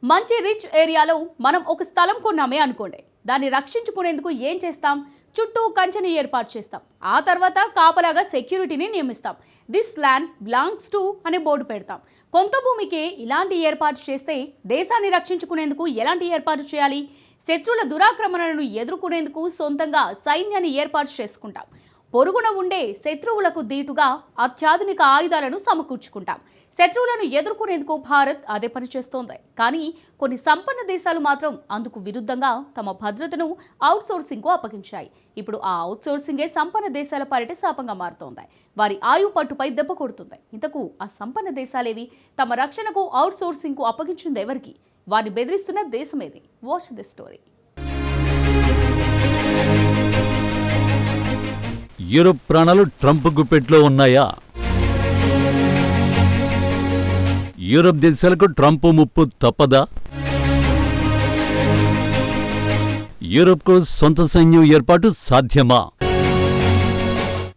మంచి రిచ్ ఏరియాలో మనం ఒక స్థలం కొన్నామే అనుకోండి. దాన్ని రక్షించుకునేందుకు ఏం చేస్తాం? చుట్టూ కంచెని ఏర్పాటు చేస్తాం. ఆ తర్వాత కాపలాగా సెక్యూరిటీని నియమిస్తాం. దిస్ ల్యాండ్ బిలాంగ్స్ టు అనే బోర్డు పెడతాం. కొంత భూమికి ఇలాంటి ఏర్పాటు చేస్తే దేశాన్ని రక్షించుకునేందుకు ఎలాంటి ఏర్పాటు చేయాలి? శత్రువుల దురాక్రమణలను ఎదుర్కొనేందుకు సొంతంగా సైన్యాన్ని ఏర్పాటు చేసుకుంటాం. పొరుగున ఉండే శత్రువులకు దీటుగా అత్యాధునిక ఆయుధాలను సమకూర్చుకుంటాం. శత్రువులను ఎదుర్కొనేందుకు భారత్ అదే పని చేస్తోంది. కానీ కొన్ని సంపన్న దేశాలు మాత్రం అందుకు విరుద్ధంగా తమ భద్రతను అవుట్సోర్సింగ్కు అప్పగించాయి. ఇప్పుడు ఆ అవుట్సోర్సింగే సంపన్న దేశాల పాలిట శాపంగా మారుతోంది. వారి ఆయువు పట్టుపై దెబ్బ కొడుతుంది. ఇంతకు ఆ సంపన్న దేశాలేవి? తమ రక్షణకు అవుట్సోర్సింగ్కు అప్పగించింది ఎవరికి? వారిని బెదిరిస్తున్న దేశమేది? Watch the story. యూరోప్ ప్రాణాలు ట్రంప్ గుప్పెట్లో ఉన్నాయా? యూరోప్ దేశాలకు ట్రంప్ ముప్పు తప్పదా? యూరోప్కు సొంత సైన్యం ఏర్పాటు సాధ్యమా?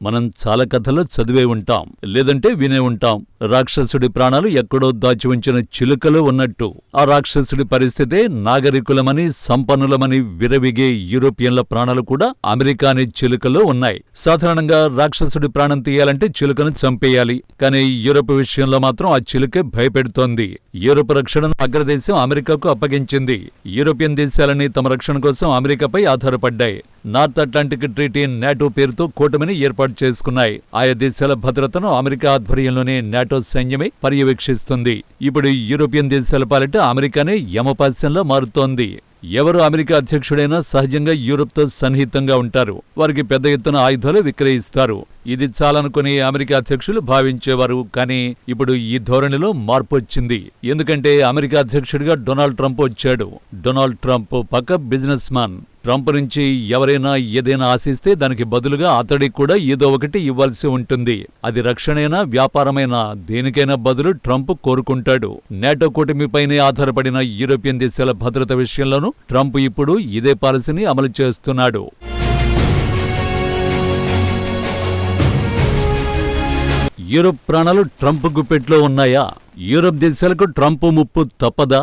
మనం చాలా కథలు చదివే ఉంటాం, లేదంటే వినే ఉంటాం. రాక్షసుడి ప్రాణాలు ఎక్కడో దాచి ఉంచిన చిలుకలు ఉన్నట్టు. ఆ రాక్షసుడి పరిస్థితే నాగరికులమని, సంపన్నులమని విరవిగే యూరోపియన్ల ప్రాణాలు కూడా అమెరికా అనే చిలుకలో ఉన్నాయి. సాధారణంగా రాక్షసుడి ప్రాణం తీయాలంటే చిలుకను చంపేయాలి. కానీ యూరోప్ విషయంలో మాత్రం ఆ చిలుకే భయపెడుతోంది. యూరోప్ రక్షణను అగ్రదేశం అమెరికాకు అప్పగించింది. యూరోపియన్ దేశాలని తమ రక్షణ కోసం అమెరికాపై ఆధారపడ్డాయి. నార్త్ అట్లాంటిక్ ట్రీటీ నాటో పేరుతో కూటమిని ఏర్పాటు చేసుకున్నాయి. ఆయా దేశాల భద్రతను అమెరికా ఆధ్వర్యంలోనే నాటో సైన్యమే పర్యవేక్షిస్తుంది. ఇప్పుడు యూరోపియన్ దేశాల పాలిట అమెరికానే యమపాస్యంలా మారుతోంది. ఎవరు అమెరికా అధ్యక్షుడైనా సహజంగా యూరోప్తో సన్నిహితంగా ఉంటారు. వారికి పెద్ద ఎత్తున ఆయుధాలు విక్రయిస్తారు. ఇది చాలనుకుని అమెరికా అధ్యక్షులు భావించేవారు. కానీ ఇప్పుడు ఈ ధోరణిలో మార్పు వచ్చింది. ఎందుకంటే అమెరికా అధ్యక్షుడిగా డొనాల్డ్ ట్రంప్ వచ్చాడు. డొనాల్డ్ ట్రంప్ పక్క బిజినెస్ మ్యాన్. ట్రంప్ నుంచి ఎవరైనా ఏదైనా ఆశిస్తే దానికి బదులుగా అతడికి కూడా ఏదో ఒకటి ఇవ్వాల్సి ఉంటుంది. అది రక్షణైనా, వ్యాపారమైనా, దేనికైనా బదులు ట్రంప్ కోరుకుంటాడు. నాటో కూటమిపైనే ఆధారపడిన యూరోపియన్ దేశాల భద్రత విషయంలోనూ ట్రంప్ ఇప్పుడు ఇదే పాలసీని అమలు చేస్తున్నాడు. యూరోప్ ప్రాణాలు ట్రంప్ గుప్పెట్లో ఉన్నాయా? యూరోప్ దేశాలకు ట్రంప్ ముప్పు తప్పదా?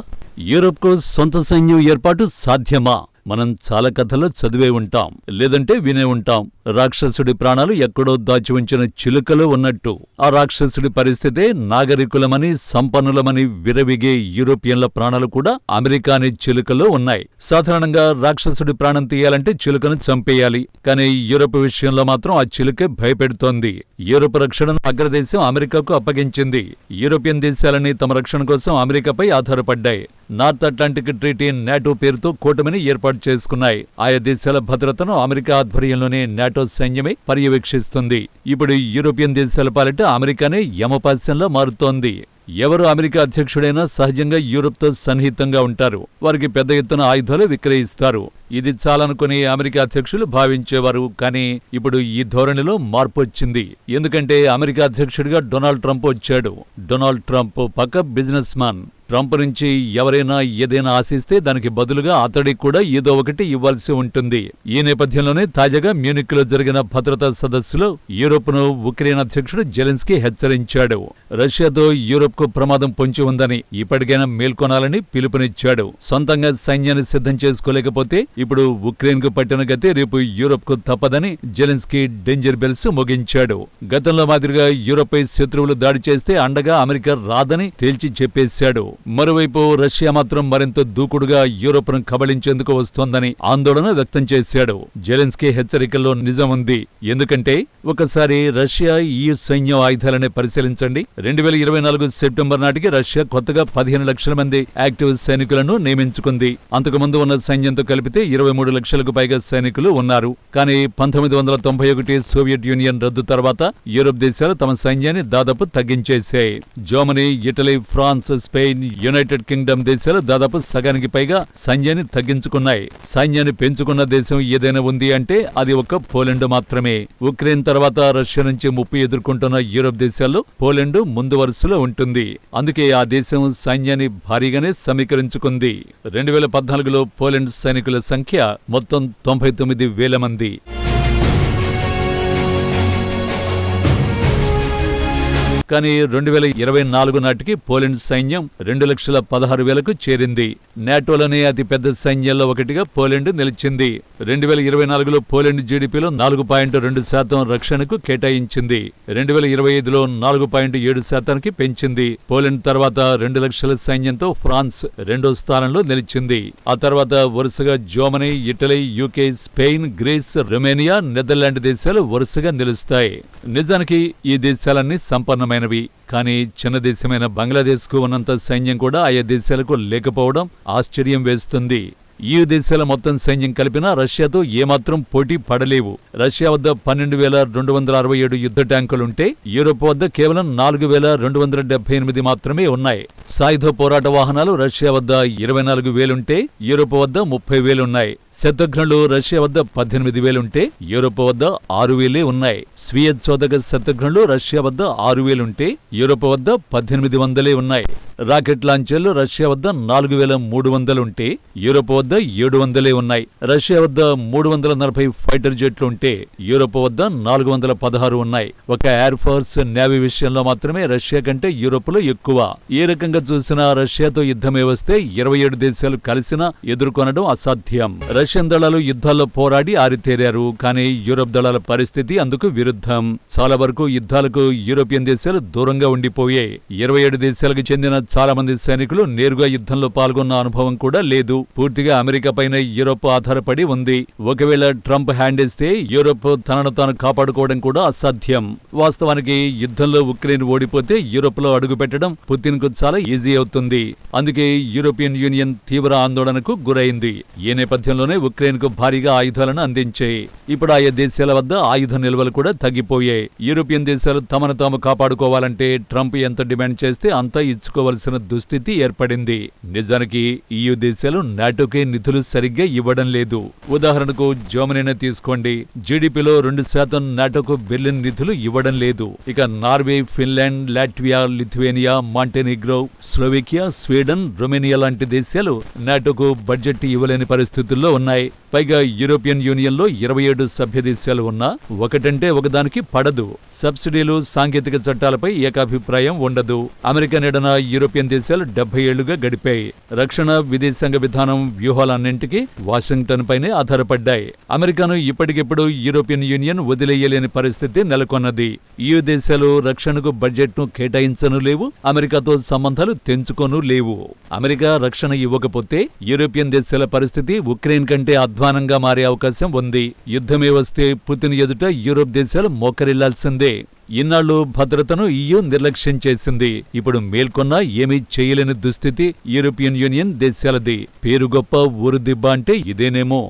యూరోప్కు సొంత సైన్యం ఏర్పాటు సాధ్యమా? మనం చాలా కథలు చదివే ఉంటాం, లేదంటే వినే ఉంటాం. రాక్షసుడి ప్రాణాలు ఎక్కడో దాచి ఉంచిన చిలుకలు ఉన్నట్టు. ఆ రాక్షసుడి పరిస్థితే నాగరికులమని, సంపన్నులమని విరవిగే యూరోపియన్ల ప్రాణాలు కూడా అమెరికా అనే చిలుకలో ఉన్నాయి. సాధారణంగా రాక్షసుడి ప్రాణం తీయాలంటే చిలుకను చంపేయాలి. కానీ యూరోప్ విషయంలో మాత్రం ఆ చిలుకే భయపెడుతోంది. యూరోప్ రక్షణను అగ్రదేశం అమెరికాకు అప్పగించింది. యూరోపియన్ దేశాలని తమ రక్షణ కోసం అమెరికాపై ఆధారపడ్డాయి. నార్త్ అట్లాంటిక్ ట్రీటీ నాటో పేరుతో కూటమిని ఏర్పాటు చేసుకున్నాయి. ఆయా దేశాల భద్రతను అమెరికా ఆధ్వర్యంలోనే నాటో సైన్యమే పర్యవేక్షిస్తుంది. ఇప్పుడు యూరోపియన్ దేశాల పాలిట అమెరికానే యమపాస్యంలా మారుతోంది. ఎవరు అమెరికా అధ్యక్షుడైనా సహజంగా యూరోప్తో సన్నిహితంగా ఉంటారు. వారికి పెద్ద ఎత్తున ఆయుధాలు విక్రయిస్తారు. ఇది చాలనుకుని అమెరికా అధ్యక్షులు భావించేవారు. కానీ ఇప్పుడు ఈ ధోరణిలో మార్పు వచ్చింది. ఎందుకంటే అమెరికా అధ్యక్షుడిగా డొనాల్డ్ ట్రంప్ వచ్చాడు. డొనాల్డ్ ట్రంప్ పక్క బిజినెస్ మ్యాన్. ట్రంప్ నుంచి ఎవరైనా ఏదైనా ఆశిస్తే దానికి బదులుగా అతడికి కూడా ఏదో ఒకటి ఇవ్వాల్సి ఉంటుంది. ఈ నేపథ్యంలోనే తాజాగా మ్యూనిక్లో జరిగిన భద్రతా సదస్సులో యూరోప్ను ఉక్రెయిన్ అధ్యక్షుడు జెలెన్స్కీ హెచ్చరించాడు. రష్యాతో యూరోప్కు ప్రమాదం పొంచి ఉందని, ఇప్పటికైనా మేల్కొనాలని పిలుపునిచ్చాడు. సొంతంగా సైన్యాన్ని సిద్ధం చేసుకోలేకపోతే ఇప్పుడు ఉక్రెయిన్కు పట్టిన గతి రేపు యూరోప్కు తప్పదని జెలెన్స్కీ డేంజర్ బెల్స్ మోగించాడు. గతంలో మాదిరిగా యూరోప్పై శత్రువులు దాడి చేస్తే అండగా అమెరికా రాదని తేల్చి చెప్పేశాడు. మరోవైపు రష్యా మాత్రం మరింత దూకుడుగా యూరోప్ను కబళించేందుకు వస్తోందని ఆందోళన వ్యక్తం చేశాడు. జెలెన్స్కీ హెచ్చరికల్లో నిజం ఉంది. ఎందుకంటే ఒకసారి రష్యా ఈ సైన్య ఆయుధాలనే పరిశీలించండి. 2024 సెప్టెంబర్ నాటికి రష్యా కొత్తగా 15 లక్షల మంది యాక్టివ్ సైనికులను నియమించుకుంది. అంతకుముందు ఉన్న సైన్యంతో కలిపితే 23 లక్షలకు పైగా సైనికులు ఉన్నారు. కానీ 1991 సోవియట్ యూనియన్ రద్దు తర్వాత యూరోప్ దేశాలు తమ సైన్యాన్ని దాదాపు తగ్గించేశాయి. Germany, Italy, France, Spain, United Kingdom దేశాలు దాదాపు సగానికి పైగా సైన్యాన్ని తగ్గించుకున్నాయి. సైన్యాన్ని పెంచుకున్న దేశం ఏదైనా ఉంది అంటే అది ఒక పోలెండ్ మాత్రమే. ఉక్రెయిన్ తర్వాత రష్యా నుంచి ముప్పు ఎదుర్కొంటున్న యూరోప్ దేశాల్లో పోలెండ్ ముందు వరుసలో ఉంటుంది. అందుకే ఆ దేశం సైన్యాన్ని భారీగానే సమీకరించుకుంది. 2014లో పోలెండ్ సైనికుల సంఖ్య మొత్తం 99,000 మంది. కానీ 2024 నాటికి పోలాండ్ సైన్యం 2,16,000కు చేరింది. నాటోలోనే అతిపెద్ద సైన్యాల్లో ఒకటిగా పోలాండ్ నిలిచింది. 2024లో పోలాండ్ జీడీపీలో 4.2% రక్షణకు కేటాయించింది. 2025లో 4.7%కి పెంచింది. పోలాండ్ తర్వాత 2 లక్షల సైన్యంతో ఫ్రాన్స్ రెండో స్థానంలో నిలిచింది. ఆ తర్వాత వరుసగా Germany, Italy, UK, Spain, Greece, Romania, Netherland దేశాలు వరుసగా నిలుస్తాయి. నిజానికి ఈ దేశాలన్నీ సంపన్నమైనవి. కానీ చిన్న దేశమైన బంగ్లాదేశ్కు ఉన్నంత సైన్యం కూడా ఆయా దేశాలకు లేకపోవడం ఆశ్చర్యం వేస్తుంది. ఈ దేశాల మొత్తం సైన్యం కలిపినా రష్యాతో ఏమాత్రం పోటీ పడలేవు. రష్యా వద్ద 12,267 యుద్ధ ట్యాంకులుంటే యూరోప్ వద్ద కేవలం 4,278 మాత్రమే ఉన్నాయి. సాయుధ పోరాట వాహనాలు రష్యా వద్ద 24,000 ఉంటే యూరోప్ వద్ద 30,000 ఉన్నాయి. శతఘ్నులు రష్యా వద్ద 18,000 ఉంటే యూరోప్ వద్ద 6,000 ఉన్నాయి. స్వీయ చోదక శతఘ్నులు రష్యా వద్ద 6,000 ఉంటే యూరోప్ వద్ద 1,800 ఉన్నాయి. రాకెట్ లాంచర్లు రష్యా వద్ద 4,300 ఉంటే యూరోప్ వద్ద 700 ఉన్నాయి. రష్యా వద్ద 340 ఫైటర్ జెట్లు ఉంటే యూరోప్ వద్ద 416 ఉన్నాయి. ఒక ఎయిర్ ఫోర్స్, నేవీ విషయంలో మాత్రమే రష్యా కంటే యూరోప్లో ఎక్కువ. ఏ రకంగా చూసినా రష్యాతో యుద్ధమే వస్తే 27 దేశాలు కలిసినా ఎదుర్కొనడం అసాధ్యం. రష్యన్ దళాలు యుద్ధాల్లో పోరాడి ఆరితేరారు. కానీ యూరోప్ దళాల పరిస్థితి అందుకు విరుద్ధం. చాలా వరకు యుద్ధాలకు యూరోపియన్ దేశాలు దూరంగా ఉండిపోయాయి. 27 దేశాలకు చెందిన చాలా మంది సైనికులు నేరుగా యుద్ధంలో పాల్గొన్న అనుభవం కూడా లేదు. పూర్తిగా అమెరికా పైన యూరోప్ ఆధారపడి ఉంది. ఒకవేళ ట్రంప్ హ్యాండ్ ఇస్తే యూరోప్ తనను తాను కాపాడుకోవడం కూడా అసాధ్యం. వాస్తవానికి యుద్ధంలో ఉక్రెయిన్ ఓడిపోతే యూరోప్ లో అడుగుపెట్టడం పుతిన్ కు చాలా ఈజీ అవుతుంది. అందుకే యూరోపియన్ యూనియన్ తీవ్ర ఆందోళనకు గురైంది. ఈ నేపథ్యంలోనే ఉక్రెయిన్ కు భారీగా ఆయుధాలను అందించాయి. ఇప్పుడు ఆయా దేశాల వద్ద ఆయుధ నిల్వలు కూడా తగ్గిపోయాయి. యూరోపియన్ దేశాలు తమను తాము కాపాడుకోవాలంటే ట్రంప్ ఎంత డిమాండ్ చేస్తే అంతా ఇచ్చుకోవలసిన దుస్థితి ఏర్పడింది. నిజానికి EU దేశాలు నాటోకే నిధులు సరిగ్గా ఇవ్వడం లేదు. ఉదాహరణకు జర్మనీనే తీసుకోండి. జీడీపీలో 2% నాటోకు బిలియన్ నిధులు ఇవ్వడం లేదు. ఇక Norway, Finland, Latvia, Lithuania, Montenegro, Slovakia, Sweden, Romania లాంటి దేశాలు నాటోకు బడ్జెట్ ఇవ్వలేని పరిస్థితుల్లో ఉన్నాయి. పైగా యూరోపియన్ యూనియన్ లో 27 సభ్య దేశాలు ఉన్నా ఒకటంటే ఒకదానికి పడదు. సబ్సిడీలు, సాంకేతిక చట్టాలపై ఏకాభిప్రాయం ఉండదు. అమెరికా నీడన యూరోపియన్ దేశాలు 70 ఏళ్లుగా గడిపాయి. రక్షణ, విదేశాంగ విధానం, వ్యూహాలన్నింటికీ వాషింగ్టన్ పైనే ఆధారపడ్డాయి. అమెరికాను ఇప్పటికిప్పుడు యూరోపియన్ యూనియన్ వదిలేయలేని పరిస్థితి నెలకొన్నది. EU దేశాలు రక్షణకు బడ్జెట్ను కేటాయించను లేవు, అమెరికాతో సంబంధాలు తెంచుకోను లేవు. అమెరికా రక్షణ ఇవ్వకపోతే యూరోపియన్ దేశాల పరిస్థితి ఉక్రెయిన్ కంటే అధ్వానంగా మారే అవకాశం ఉంది. యుద్ధమే వస్తే పుతిన్ ఎదుట యూరోప్ దేశాలు మోకరిల్లాల్సిందే. ఇన్నాళ్లు భద్రతను EU నిర్లక్ష్యం చేసింది. ఇప్పుడు మేల్కొన్నా ఏమీ చేయలేని దుస్థితి యూరోపియన్ యూనియన్ దేశాలది. పేరు గొప్ప, ఊరు దిబ్బ అంటే ఇదేనేమో.